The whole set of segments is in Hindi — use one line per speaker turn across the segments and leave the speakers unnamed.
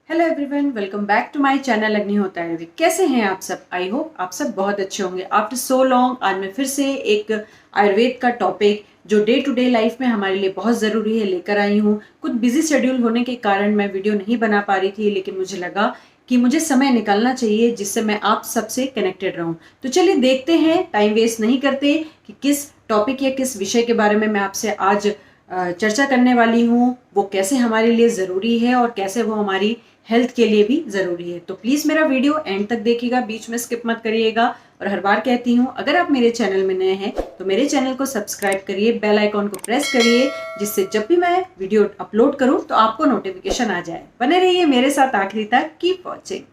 Hello everyone, welcome back to my channel Agnihotra Ayurveda. कैसे हैं आप सब? आई होप आप सब बहुत अच्छे होंगे। आफ्टर सो लॉन्ग आज मैं फिर से एक आयुर्वेद का टॉपिक जो डे टू डे लाइफ में हमारे लिए बहुत ज़रूरी है लेकर आई हूँ। कुछ बिजी शेड्यूल होने के कारण मैं वीडियो नहीं बना पा रही थी, लेकिन मुझे लगा कि मुझे समय निकालना चाहिए जिससे मैं आप सबसे कनेक्टेड रहूँ। तो चलिए देखते हैं, टाइम वेस्ट नहीं करते कि किस टॉपिक या किस विषय के बारे में मैं आपसे आज चर्चा करने वाली हूँ, वो कैसे हमारे लिए ज़रूरी है और कैसे वो हमारी हेल्थ के लिए भी ज़रूरी है। तो प्लीज़ मेरा वीडियो एंड तक देखिएगा, बीच में स्किप मत करिएगा। और हर बार कहती हूँ, अगर आप मेरे चैनल में नए हैं तो मेरे चैनल को सब्सक्राइब करिए, बेल आइकॉन को प्रेस करिए, जिससे जब भी मैं वीडियो अपलोड करूँ तो आपको नोटिफिकेशन आ जाए। बने रहिए मेरे साथ आखिरी तक। Keep watching.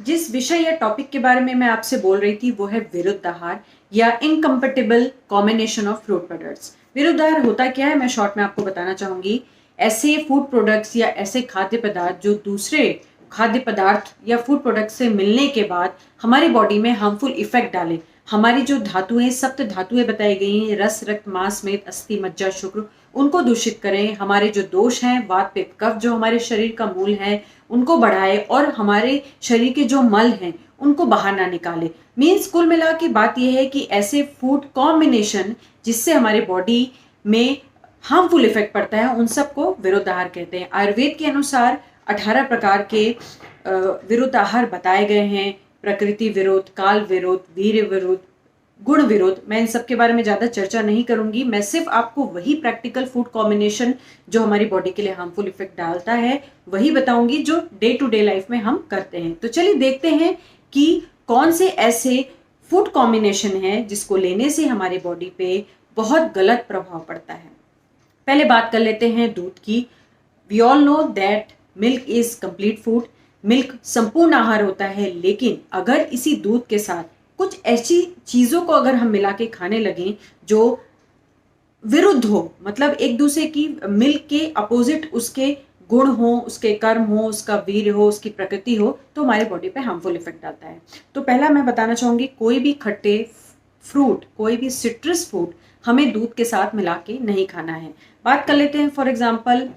जिस विषय या टॉपिक के बारे में मैं आपसे बोल रही थी वो है विरुद्ध आहार या incompatible combination of fruit products. विरुद्ध आहार होता क्या है, मैं शॉर्ट में आपको बताना चाहूंगी। ऐसे फूड प्रोडक्ट्स या ऐसे खाद्य पदार्थ जो दूसरे खाद्य पदार्थ या फूड प्रोडक्ट से मिलने के बाद हमारी बॉडी में हार्मफुल इफेक्ट डालें। हमारी जो धातुएं, सप्त धातुएं बताई गई हैं, रस, रक्त, मांस, मेद, अस्थि, मज्जा, शुक्र, उनको दूषित करें। हमारे जो दोष हैं, वात, पित्त, कफ, जो हमारे शरीर का मूल है, उनको बढ़ाए और हमारे शरीर के जो मल हैं उनको बाहर ना निकाले। मीन्स कुल मिला के बात यह है कि ऐसे फूड कॉम्बिनेशन जिससे हमारे बॉडी में हार्मफुल इफेक्ट पड़ता है, उन सबको विरुद्ध आहार कहते हैं। आयुर्वेद के अनुसार 18 प्रकार के विरुद्ध आहार बताए गए हैं। प्रकृति विरोध, काल विरोध, वीर्य विरोध, गुण विरोध। मैं इन सब के बारे में ज्यादा चर्चा नहीं करूंगी। मैं सिर्फ आपको वही प्रैक्टिकल फूड कॉम्बिनेशन जो हमारी बॉडी के लिए हार्मफुल इफेक्ट डालता है वही बताऊंगी जो डे टू डे लाइफ में हम करते हैं। तो चलिए देखते हैं कि कौन से ऐसे फूड कॉम्बिनेशन है जिसको लेने से हमारी बॉडी पे बहुत गलत प्रभाव पड़ता है। पहले बात कर लेते हैं दूध की। We all know that milk is complete food. Milk संपूर्ण आहार होता है, लेकिन अगर इसी दूध के साथ कुछ ऐसी चीजों को अगर हम मिला के खाने लगें जो विरुद्ध हो, मतलब एक दूसरे की, मिल्क के अपोजिट उसके गुण हो, उसके कर्म हो, उसका वीर्य हो, उसकी प्रकृति हो, तो हमारे बॉडी पे हार्मफुल इफेक्ट आता है। तो पहला मैं बताना चाहूंगी, कोई भी खट्टे फ्रूट, कोई भी सिट्रस फ्रूट हमें दूध के साथ मिला के नहीं खाना है। बात कर लेते हैं फॉर एग्जाम्पल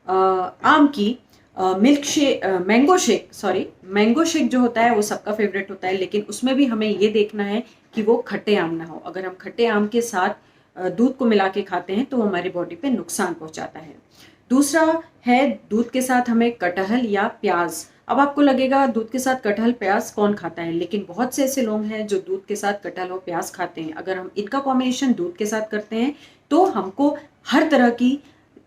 आम की। मिल्क शेक, मैंगो शेक जो होता है वो सबका फेवरेट होता है, लेकिन उसमें भी हमें ये देखना है कि वो खट्टे आम ना हो। अगर हम खट्टे आम के साथ दूध को मिला के खाते हैं तो वो हमारी बॉडी पे नुकसान पहुंचाता है। दूसरा है, दूध के साथ हमें कटहल या प्याज। अब आपको लगेगा दूध के साथ कटहल प्याज कौन खाता है, लेकिन बहुत से ऐसे लोग हैं जो दूध के साथ कटहल और प्याज खाते हैं। अगर हम इनका कॉम्बिनेशन दूध के साथ करते हैं तो हमको हर तरह की,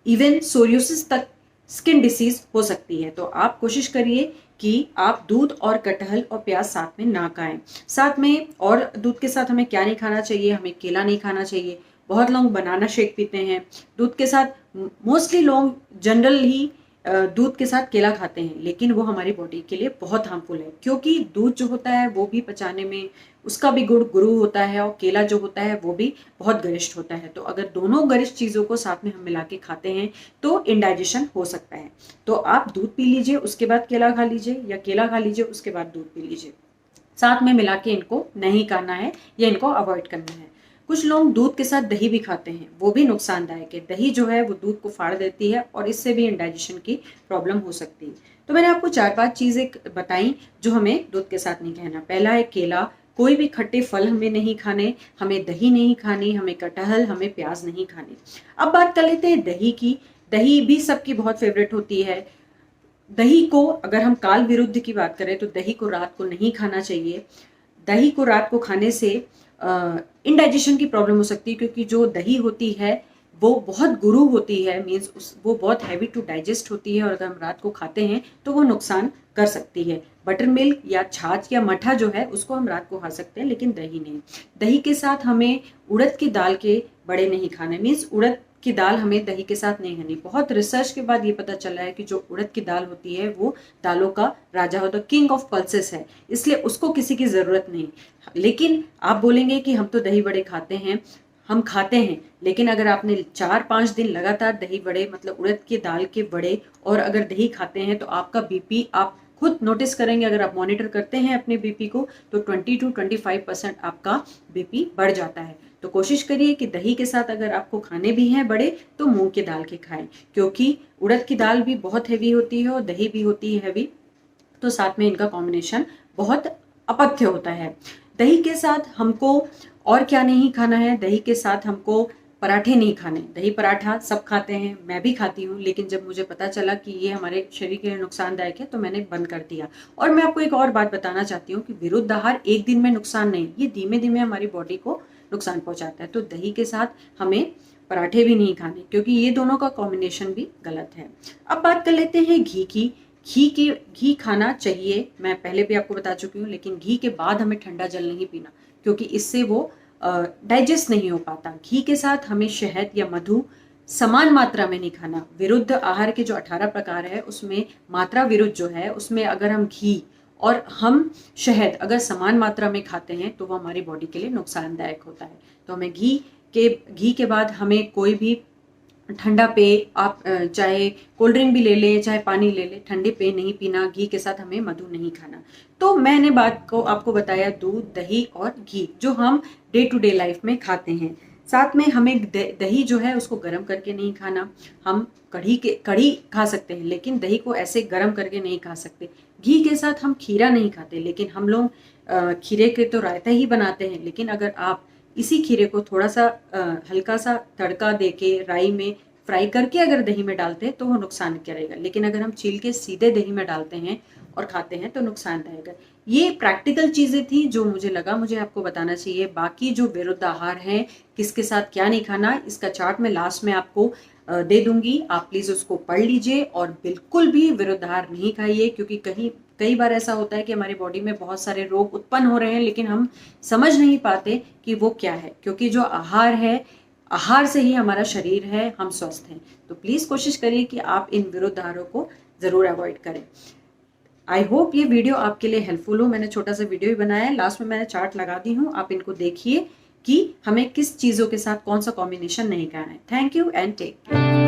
इवन सोरियोसिस तक, स्किन डिसीज हो सकती है। तो आप कोशिश करिए कि आप दूध और कटहल और प्याज साथ में ना खाएं। साथ में और दूध के साथ हमें क्या नहीं खाना चाहिए, हमें केला नहीं खाना चाहिए। बहुत लोग बनाना शेक पीते हैं दूध के साथ। मोस्टली लोग जनरल ही दूध के साथ केला खाते हैं, लेकिन वो हमारी बॉडी के लिए बहुत हार्मफुल है, क्योंकि दूध जो होता है वो भी पचाने में उसका भी गुण गुरु होता है, और केला जो होता है वो भी बहुत गरिष्ठ होता है। तो अगर दोनों गरिष्ठ चीजों को साथ में हम मिला के खाते हैं तो इंडाइजेशन हो सकता है। तो आप दूध पी लीजिए, उसके बाद केला खा लीजिए, या केला खा लीजिए उसके बाद दूध पी लीजिए। साथ में मिला के इनको नहीं खाना है या इनको अवॉइड करना है। कुछ लोग दूध के साथ दही भी खाते हैं, वो भी नुकसानदायक है। दही जो है वो दूध को फाड़ देती है और इससे भी इंडाइजेशन की प्रॉब्लम हो सकती है। तो मैंने आपको 4-5 चीजें बताई जो हमें दूध के साथ नहीं खाना। पहला है केला, कोई भी खट्टे फल हमें नहीं खाने, हमें दही नहीं खानी, हमें कटहल, हमें प्याज नहीं खाने। अब बात कर लेते हैं दही की। दही भी सबकी बहुत फेवरेट होती है। दही को अगर हम काल विरुद्ध की बात करें तो दही को रात को नहीं खाना चाहिए। दही को रात को खाने से इंडाइजेशन की प्रॉब्लम हो सकती है, क्योंकि जो दही होती है वो बहुत गुरु होती है। मीन्स वो बहुत हैवी टू डाइजेस्ट होती है, और अगर हम रात को खाते हैं तो वो नुकसान कर सकती है। बटर मिल्क या छाछ या मठा जो है उसको हम रात को खा सकते हैं, लेकिन दही नहीं। दही के साथ हमें उड़द की दाल के बड़े नहीं खाने। मीन्स उड़द की दाल हमें दही के साथ नहीं खानी। बहुत रिसर्च के बाद ये पता चला है कि जो उड़द की दाल होती है वो दालों का राजा होता है, किंग ऑफ पल्सेस है, इसलिए उसको किसी की जरूरत नहीं। लेकिन आप बोलेंगे कि हम तो दही बड़े खाते हैं, हम खाते हैं, लेकिन अगर आपने 4-5 दिन लगातार दही बड़े, मतलब उड़द की दाल के बड़े, और अगर दही खाते हैं तो आपका बीपी आप खुद नोटिस करेंगे, अगर आप मॉनिटर करते हैं अपने बीपी को, तो 20 to 25% आपका बीपी बढ़ जाता है। तो कोशिश करिए कि दही के साथ अगर आपको खाने भी हैं बड़े, तो मूंग की दाल के खाएं, क्योंकि उड़द की दाल भी बहुत हैवी होती है और दही भी होती है हैवी, तो साथ में इनका कॉम्बिनेशन बहुत अपथ्य होता है। दही के साथ हमको और क्या नहीं खाना है, दही के साथ हमको पराठे नहीं खाने। दही पराठा सब खाते हैं, मैं भी खाती हूँ, लेकिन जब मुझे पता चला कि ये हमारे शरीर के लिए नुकसानदायक है तो मैंने बंद कर दिया। और मैं आपको एक और बात बताना चाहती हूँ कि विरुद्ध आहार एक दिन में नुकसान नहीं, ये धीमे धीमे हमारी बॉडी को नुकसान पहुंचाता है। तो दही के साथ हमें पराठे भी नहीं खाने, क्योंकि ये दोनों का कॉम्बिनेशन भी गलत है। अब बात कर लेते हैं घी की। घी खाना चाहिए, मैं पहले भी आपको बता चुकी हूँ, लेकिन घी के बाद हमें ठंडा जल नहीं पीना, क्योंकि इससे वो डाइजेस्ट नहीं हो पाता। घी के साथ हमें शहद या मधु समान मात्रा में नहीं खाना। विरुद्ध आहार के जो 18 प्रकार है उसमें मात्रा विरुद्ध जो है, उसमें अगर हम घी और हम शहद अगर समान मात्रा में खाते हैं तो वो हमारी बॉडी के लिए नुकसानदायक होता है। तो हमें घी के बाद हमें कोई भी ठंडा पेय, आप चाहे कोल्ड ड्रिंक भी ले लें, चाहे पानी ले लें, ठंडे पेय नहीं पीना। घी के साथ हमें मधु नहीं खाना। तो मैंने बात को आपको बताया दूध, दही और घी जो हम डे टू डे लाइफ में खाते हैं। साथ में हमें दही जो है उसको गर्म करके नहीं खाना। हम कढ़ी खा सकते हैं, लेकिन दही को ऐसे गर्म करके नहीं खा सकते। घी के साथ हम खीरा नहीं खाते, लेकिन हम लोग खीरे के तो रायता ही बनाते हैं। लेकिन अगर आप इसी खीरे को थोड़ा सा हल्का सा तड़का देके राई में फ्राई करके अगर दही में डालते हैं तो वो नुकसान करेगा, लेकिन अगर हम छील के सीधे दही में डालते हैं और खाते हैं तो नुकसानदायक है। ये प्रैक्टिकल चीजें थी जो मुझे लगा मुझे आपको बताना चाहिए। बाकी जो विरुद्ध आहार है, किसके साथ क्या नहीं खाना, इसका चार्ट मैं लास्ट में आपको दे दूंगी, आप प्लीज उसको पढ़ लीजिए। और बिल्कुल भी विरुद्ध आहार नहीं खाइए, क्योंकि कई बार ऐसा होता है कि हमारी बॉडी में बहुत सारे रोग उत्पन्न हो रहे हैं, लेकिन हम समझ नहीं पाते कि वो क्या है, क्योंकि जो आहार है, आहार से ही हमारा शरीर है, हम स्वस्थ हैं। तो प्लीज कोशिश करिए कि आप इन विरुद्ध आहारों को जरूर अवॉइड करें। आई होप ये वीडियो आपके लिए हेल्पफुल हो। मैंने छोटा सा वीडियो ही बनाया है, लास्ट में मैंने चार्ट लगा दी हूँ, आप इनको देखिए कि हमें किस चीजों के साथ कौन सा कॉम्बिनेशन नहीं करना है। Thank you and take care.